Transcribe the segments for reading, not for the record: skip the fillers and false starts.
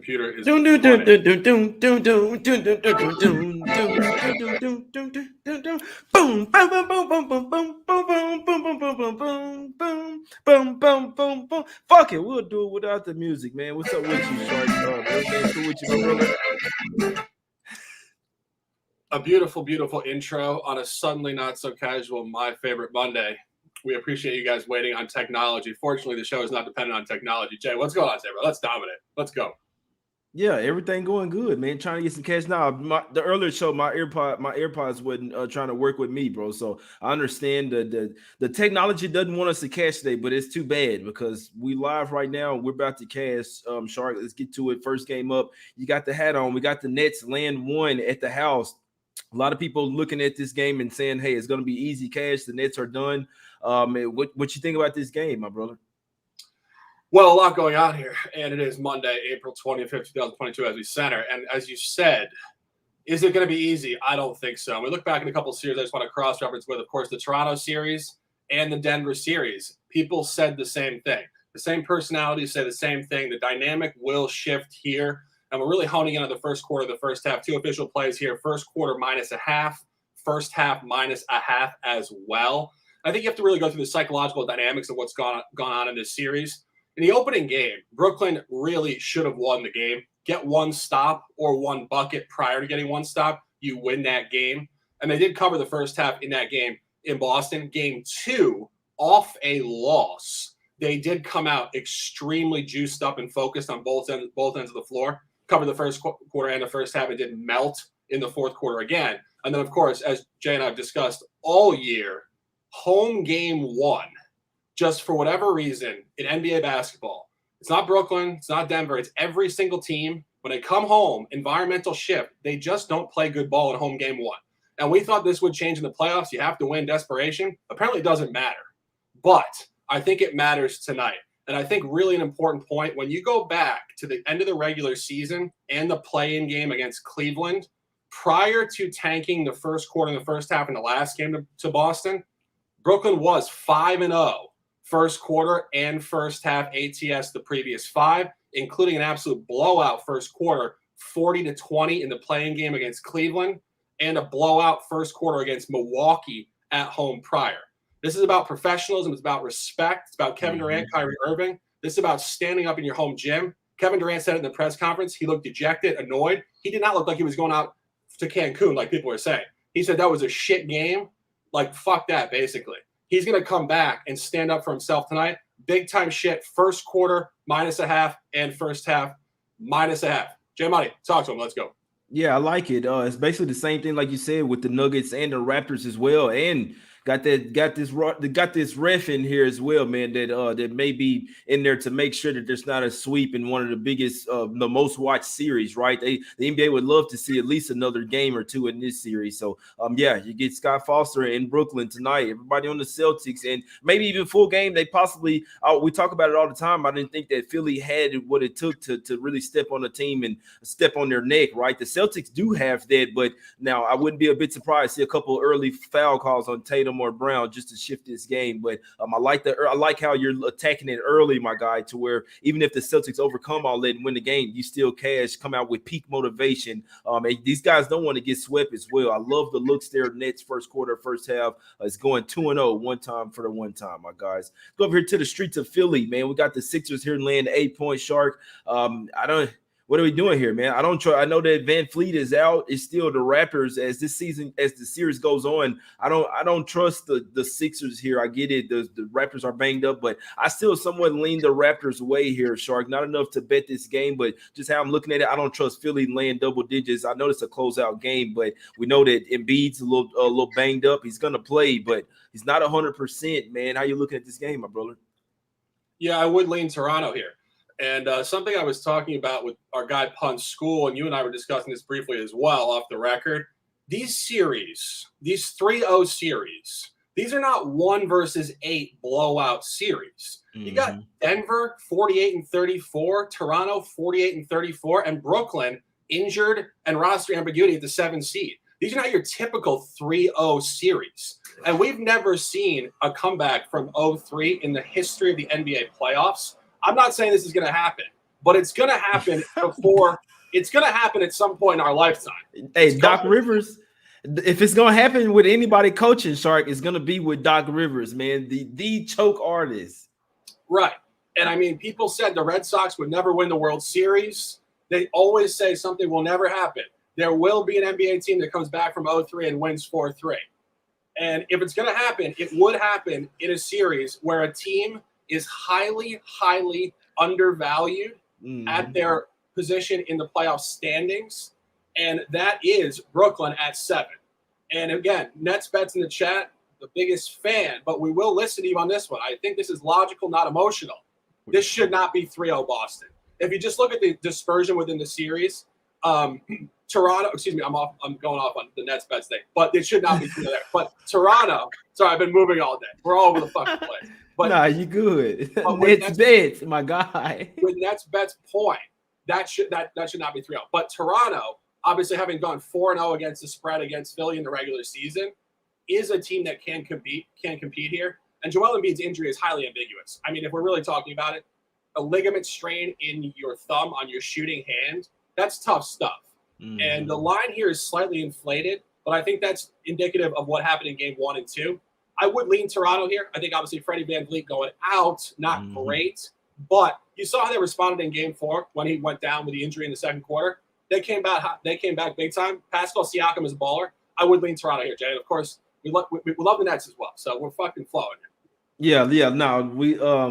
computer is Fuck it, we'll do it without the music, man. What's up with you, Shark? Everything's cool with you, my brother? a beautiful, beautiful intro on a suddenly not so casual, my favorite Monday. We appreciate you guys waiting on technology. Fortunately, the show is not dependent on technology. Jay, what's going on today, bro? Let's dominate. Let's go. Yeah, everything going good, man. Trying to get some cash now. The earlier show, my AirPods wasn't trying to work with me, bro. So I understand the technology doesn't want us to cash today, but it's too bad because we live right now. We're about to cash. Shark, let's get to it. First game up. You got the hat on. We got the Nets land one at the house. A lot of people looking at this game and saying, "Hey, it's going to be easy cash. The Nets are done." What you think about this game, my brother? Well, a lot going on here, and it is Monday, April 25th, 2022, as we center. And as you said, is it going to be easy? I don't think so. When we look back at a couple of series I just want to cross-reference with, of course, the Toronto series and the Denver series. People said the same thing. The same personalities say the same thing. The dynamic will shift here, and we're really honing in on the first quarter, the first half. Two official plays here. First quarter -0.5, first half -0.5 as well. I think you have to really go through the psychological dynamics of what's gone on in this series. In the opening game, Brooklyn really should have won the game. Get one stop or one bucket prior to getting one stop, you win that game. And they did cover the first half in that game in Boston. Game 2, off a loss, they did come out extremely juiced up and focused on both ends of the floor. Covered the first quarter and the first half. It did melt in the fourth quarter again. And then, of course, as Jay and I have discussed all year, home game 1. Just for whatever reason, in NBA basketball, it's not Brooklyn, it's not Denver, it's every single team. When they come home, environmental shift, they just don't play good ball in home game 1. And we thought this would change in the playoffs. You have to win desperation. Apparently, it doesn't matter. But I think it matters tonight. And I think really an important point, when you go back to the end of the regular season and the play-in game against Cleveland, prior to tanking the first quarter and the first half in the last game to Boston, Brooklyn was 5-0. First quarter and first half ATS the previous 5, including an absolute blowout first quarter, 40-20 in the play-in game against Cleveland, and a blowout first quarter against Milwaukee at home prior. This is about professionalism. It's about respect. It's about Kevin Durant, Kyrie Irving. This is about standing up in your home gym. Kevin Durant said it in the press conference. He looked dejected, annoyed. He did not look like he was going out to Cancun like people were saying. He said that was a shit game. Like, fuck that, basically. He's going to come back and stand up for himself tonight. Big time shit. First quarter -0.5 and first half -0.5. Jay Money, talk to him. Let's go. Yeah, I like it. It's basically the same thing, like you said, with the Nuggets and the Raptors as well, and got this ref in here as well, man. That may be in there to make sure that there's not a sweep in one of the biggest, the most watched series, right? The NBA would love to see at least another game or two in this series. So, yeah, you get Scott Foster in Brooklyn tonight. Everybody on the Celtics, and maybe even full game. They possibly. We talk about it all the time. I didn't think that Philly had what it took to really step on the team and step on their neck, right? The Celtics do have that, but now I wouldn't be a bit surprised to see a couple early foul calls on Tatum or Brown just to shift this game. But I like how you're attacking it early, my guy, to where even if the Celtics overcome all that and win the game, you still come out with peak motivation. These guys don't want to get swept as well. I love the looks there. Nets first quarter, first half. It's going 2-0 one time for the one time, my guys. Go over here to the streets of Philly, man. We got the Sixers here laying 8-point Shark. What are we doing here, man? I know that Van Fleet is out. It's still the Raptors as the series goes on. I don't trust the Sixers here. I get it. The Raptors are banged up, but I still somewhat lean the Raptors away here, Shark. Not enough to bet this game, but just how I'm looking at it, I don't trust Philly laying double digits. I know it's a closeout game, but we know that Embiid's a little banged up. He's gonna play, but he's not 100%, man. How you looking at this game, my brother? Yeah, I would lean Toronto here. And something I was talking about with our guy Punch School, and you and I were discussing this briefly as well off the record, these series, these 3-0 series, these are not 1-8 blowout series. You got Denver 48-34, Toronto 48-34, and Brooklyn injured and roster ambiguity at the 7th seed. These are not your typical 3-0 series. And we've never seen a comeback from 0-3 in the history of the NBA playoffs. I'm not saying this is going to happen, but it's going to happen before. It's going to happen at some point in our lifetime. Hey, Doc Rivers, if it's going to happen with anybody coaching, Shark, it's going to be with Doc Rivers, man, the choke artist. Right. And I mean, people said the Red Sox would never win the World Series. They always say something will never happen. There will be an NBA team that comes back from 0-3 and wins 4-3. And if it's going to happen, it would happen in a series where a team is highly, highly undervalued at their position in the playoff standings, and that is Brooklyn at 7. And again, Nets bets in the chat, the biggest fan, but we will listen to you on this one. I think this is logical, not emotional. This should not be 3-0 Boston. If you just look at the dispersion within the series, Toronto, excuse me, I'm going off on the Nets bets thing, but it should not be 3-0 there. But Toronto, sorry, I've been moving all day. We're all over the fucking place. But nah, you good. Nets bets, my guy. With Nets bets point, that should not be 3-0. But Toronto, obviously having gone 4-0 against the spread against Philly in the regular season, is a team that can compete here. And Joel Embiid's injury is highly ambiguous. I mean, if we're really talking about it, a ligament strain in your thumb on your shooting hand, that's tough stuff. And the line here is slightly inflated, but I think that's indicative of what happened in game 1 and 2. I would lean Toronto here. I think obviously Freddie VanVleet going out, not great. But you saw how they responded in game 4 when he went down with the injury in the second quarter. They came back big time. Pascal Siakam is a baller. I would lean Toronto here, Jay. And of course, we love the Nets as well. So we're fucking flowing here. Yeah. No,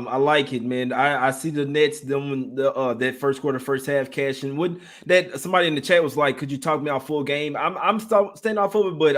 I like it, man. I see the Nets them that first quarter, first half cashing. Would that somebody in the chat was like, could you talk me out full game? I'm staying off of it, but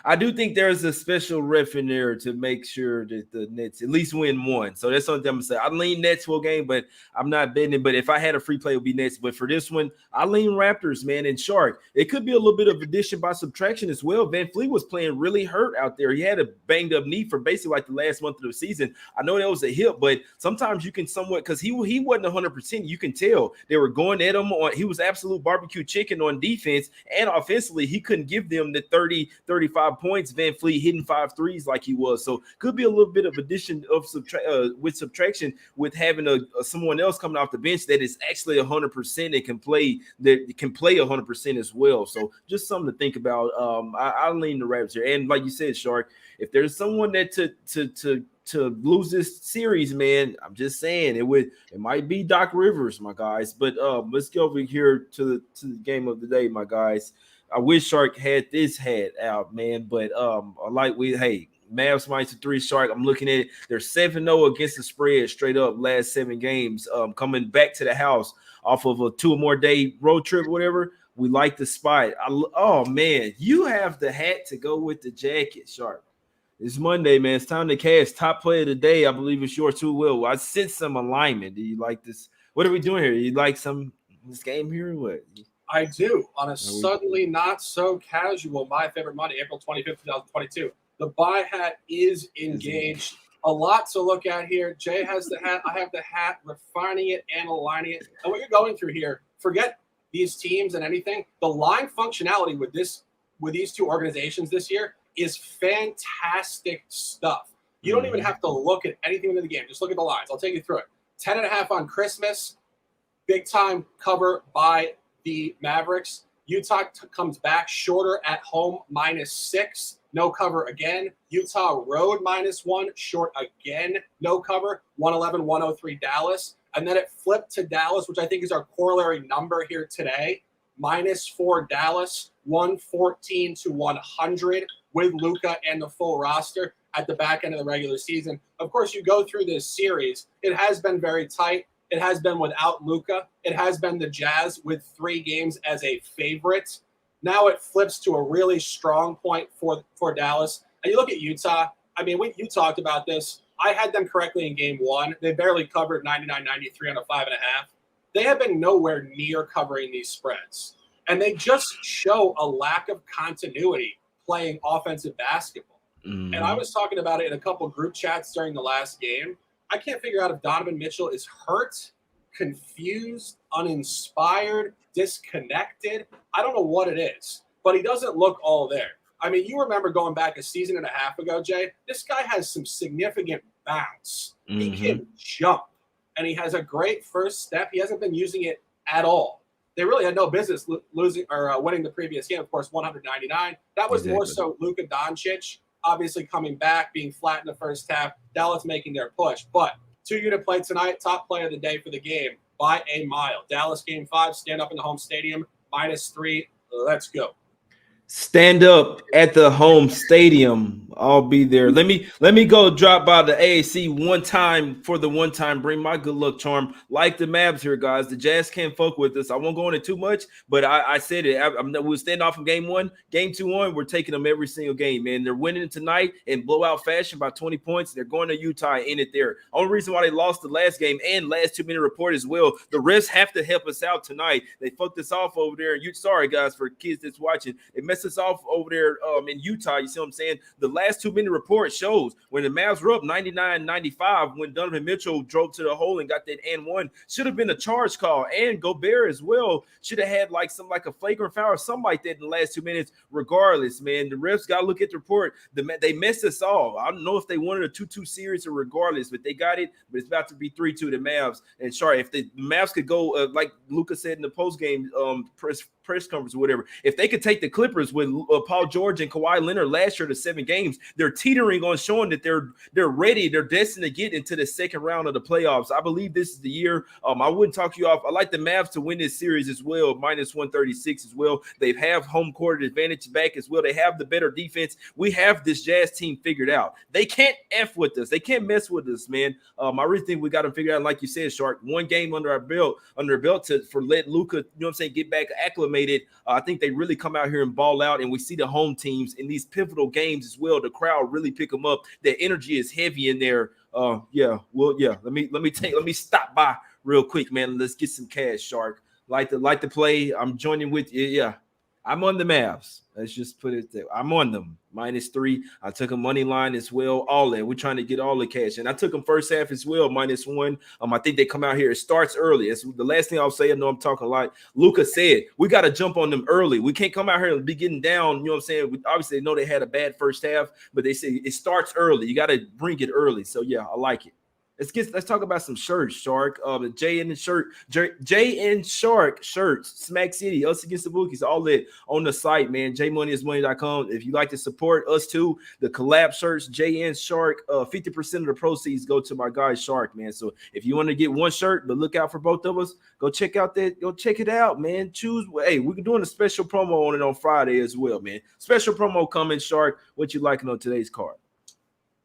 I do think there's a special ref in there to make sure that the Nets at least win one. So that's something I'm gonna say. I lean Nets full game, but I'm not betting it. But if I had a free play, it would be Nets. But for this one, I lean Raptors, man. And Shark, it could be a little bit of addition by subtraction as well. VanVleet was playing really hurt out there. He had a banged up knee for basically like the last month of the season. I know that was a hip, but sometimes you can somewhat, because he wasn't 100%. You can tell they were going at him on. He was absolute barbecue chicken on defense, and offensively he couldn't give them the 30-35 points. VanVleet hitting 5 threes like he was, so could be a little bit of addition of subtraction with having someone else coming off the bench that is actually 100% and can play 100% as well. So just something to think about. I lean the Raptors here, and like you said, Shark, if there's someone that to lose this series, man, I'm just saying it might be Doc Rivers, my guys. But let's go over here to the game of the day, my guys. I wish Shark had this hat out, man. But Mavs -3, Shark. I'm looking at it. They're 7-0 against the spread straight up last 7 games. Coming back to the house off of a 2 or more day road trip, whatever. We like the spot. Oh man, you have the hat to go with the jacket, Shark. It's Monday, man. It's time to cash. Top play of the day. I believe it's yours too, Will. I sense some alignment. Do you like this? What are we doing here? You like this game here or what? I do. On a suddenly not so casual, my favorite Monday, April 25th, 2022. The buy hat is engaged. A lot to look at here. Jay has the hat. I have the hat. Refining it and aligning it. And what you're going through here, forget these teams and anything. The line functionality with these two organizations this year is fantastic stuff. You don't even have to look at anything in the game. Just look at the lines. I'll take you through it. 10.5 on Christmas. Big time cover by the Mavericks. Utah comes back shorter at home -6. No cover again. Utah road -1. Short again. No cover. 111-103 Dallas. And then it flipped to Dallas, which I think is our corollary number here today. -4 Dallas. 114-100 with Luka and the full roster at the back end of the regular season. Of course, you go through this series. It has been very tight. It has been without Luka. It has been the Jazz with 3 games as a favorite. Now it flips to a really strong point for Dallas. And you look at Utah. I mean, you talked about this. I had them correctly in game 1. They barely covered 99-93 on a 5.5. They have been nowhere near covering these spreads. And they just show a lack of continuity playing offensive basketball. And I was talking about it in a couple of group chats during the last game. I can't figure out if Donovan Mitchell is hurt, confused, uninspired, disconnected. I don't know what it is, but he doesn't look all there. I mean, you remember going back a season and a half ago, Jay, this guy has some significant bounce. He can jump. and he has a great first step. He hasn't been using it at all. They really had no business losing or winning the previous game. Of course, 199. That was more so Luka Doncic obviously coming back, being flat in the first half. Dallas making their push. But 2-unit play tonight, top play of the day for the game by a mile. Dallas game 5, stand up in the home stadium, -3. Let's go. Stand up at the home stadium. I'll be there. Let me go drop by the AAC one time for the one time. Bring my good luck charm. Like the Mavs here, guys. The Jazz can't fuck with us. I won't go into too much, but I said it. We'll stand off from game 1. Game 2 on, we're taking them every single game, man. They're winning tonight in blowout fashion by 20 points. They're going to Utah and end it there. Only reason why they lost the last game and last 2-minute report as well. The refs have to help us out tonight. They fucked us off over there. Sorry, guys, for kids that's watching. It messed us off over there in Utah. You see what I'm saying? The last 2-minute report shows when the Mavs were up 99-95 when Donovan Mitchell drove to the hole and got that and one. Should have been a charge call. And Gobert as well should have had like a flagrant foul or something like that in the last 2 minutes. Regardless, man, the refs got to look at the report. They messed us all. I don't know if they wanted a 2-2 series or regardless, but they got it. But it's about to be 3-2 to Mavs. And sorry, if the Mavs could go like Luka said in the post-game press conference or whatever, if they could take the Clippers with Paul George and Kawhi Leonard last year to 7 games, they're teetering on showing that they're ready. They're destined to get into the second round of the playoffs. I believe this is the year. I wouldn't talk you off. I like the Mavs to win this series as well, -136 as well. They have home court advantage back as well. They have the better defense. We have this Jazz team figured out. They can't F with us. They can't mess with us, man. I really think we got them figured out. Like you said, Shark, 1 game under our belt for let Luka, you know what I'm saying, get back acclimated. I think they really come out here and ball out, and we see the home teams in these pivotal games as well. The crowd really pick them up. Their energy is heavy in there. Let me stop by real quick, man. Let's get some cash, Shark. Like the play. I'm joining with you. Yeah. I'm on the Mavs. Let's just put it there. I'm on them. -3. I took a money line as well. All in. We're trying to get all the cash. And I took them first half as well, -1. I think they come out here. It starts early. It's the last thing I'll say. I know I'm talking a lot. Luka said, we got to jump on them early. We can't come out here and be getting down. You know what I'm saying? Obviously, they know they had a bad first half, but they say it starts early. You got to bring it early. So, yeah, I like it. Let's talk about some shirts, Shark. Jay and Shark shirts, Smack City, us against the Bookies, all that on the site, man. jmoneyismoney.com. If you like to support us too, the collab shirts, Jay and Shark, 50% of the proceeds go to my guy Shark, man. So if you want to get one shirt, but look out for both of us, go check it out, man. Choose. Hey, we're doing a special promo on it on Friday as well, man. Special promo coming, Shark. What you liking on today's card?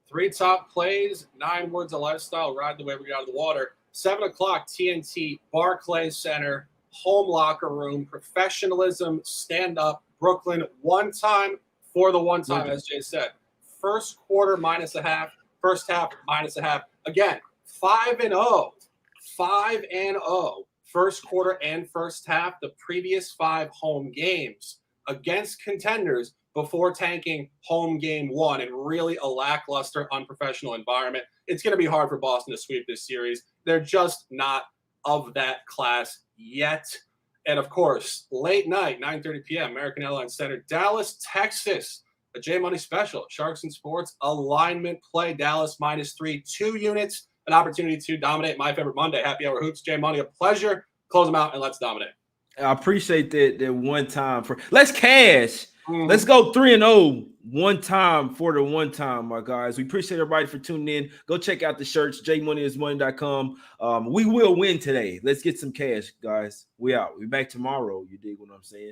3 top plays, 9 words of lifestyle, ride the way we got out of the water. 7 o'clock, TNT, Barclays Center, home locker room, professionalism, stand up, Brooklyn, one time for the one time, as Jay said. First quarter -0.5, first half -0.5. Again, 5-0. 5-0. First quarter and first half, the previous 5 home games against contenders before tanking home game 1 in really a lackluster, unprofessional environment. It's going to be hard for Boston to sweep this series. They're just not of that class yet. And, of course, late night, 9:30 p.m., American Airlines Center, Dallas, Texas, a J Money special, Sharks and Sports, alignment play, Dallas -3, 2 units, an opportunity to dominate my favorite Monday, Happy Hour Hoops. J Money, a pleasure. Close them out and let's dominate. I appreciate that one time for let's cash. Let's go 3-0 one time for the one time, my guys. We appreciate everybody for tuning in. Go check out the shirts, jmoneyismoney.com. We will win today. Let's get some cash, guys. We out. We back tomorrow. You dig what I'm saying?